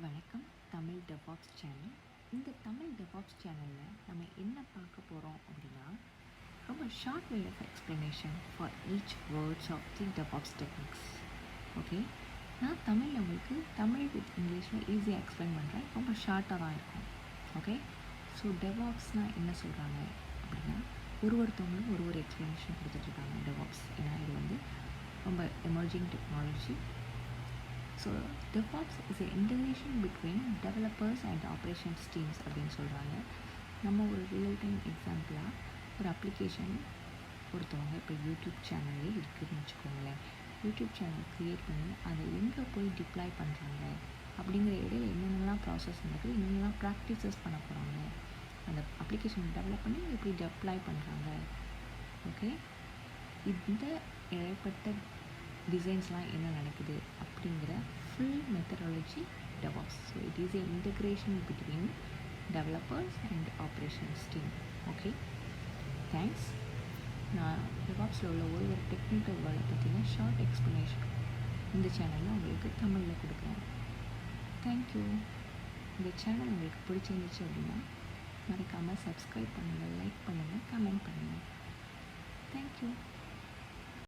வணக்கம். Tamil DevOps channel. இந்த Tamil DevOps சேனலில் நம்ம என்ன பார்க்க போகிறோம் அப்படின்னா, ரொம்ப short way of explanation for each words of the DevOps techniques. Okay, நான் தமிழில் உங்களுக்கு தமிழ் வித் இங்கிலீஷில் ஈஸியாக எக்ஸ்பிளைன் பண்ணுறேன். ரொம்ப ஷார்ட்டாக தான் இருக்கும். ஓகே, ஸோ டெவாப்ஸ்னால் என்ன சொல்கிறாங்க அப்படின்னா, ஒருத்தவங்களும் ஒரு எக்ஸ்ப்ளனேஷன் கொடுத்துட்ருக்காங்க டெவாப்ஸ். ஏன்னா இது வந்து ரொம்ப emerging technology. So DevOps is a integration between developers and operations teams அப்படின்னு சொல்கிறாங்க. நம்ம ஒரு ரியல் டைம் எக்ஸாம்பிளாக ஒரு அப்ளிகேஷன் ஒருத்தவங்க இப்போ யூடியூப் சேனல்லே இருக்குதுன்னு வச்சுக்கோங்களேன். யூடியூப் சேனல் க்ரியேட் பண்ணி அதை எங்கே போய் டிப்ளாய் பண்ணுறாங்க அப்படிங்கிற இடையில என்னென்னலாம் ப்ராசஸ் நடக்குது, என்னென்னலாம் ப்ராக்டிசஸ் பண்ண போகிறாங்க, அந்த அப்ளிகேஷன் டெவலப் பண்ணி எப்படி டிப்ளாய் பண்ணுறாங்க. ஓகே, இந்த இடைப்பட்ட டிசைன்ஸ்லாம் என்ன நடக்குது அப்படிங்கிற full methodology DevOps. So it is a integration between developers and operations team. Okay, thanks. நான் DevOpஸில் உள்ள ஒரு டெக்னிக்கல் வேர்டை பற்றின ஷார்ட் எக்ஸ்ப்ளனேஷன் இந்த சேனலில் உங்களுக்கு தமிழில் கொடுக்குறேன். தேங்க்யூ. இந்த சேனல் உங்களுக்கு பிடிச்சிருந்துச்சு அப்படின்னா மறக்காமல் சப்ஸ்கிரைப் பண்ணுங்கள், லைக் பண்ணுங்கள், கமெண்ட் பண்ணுங்கள். தேங்க்யூ.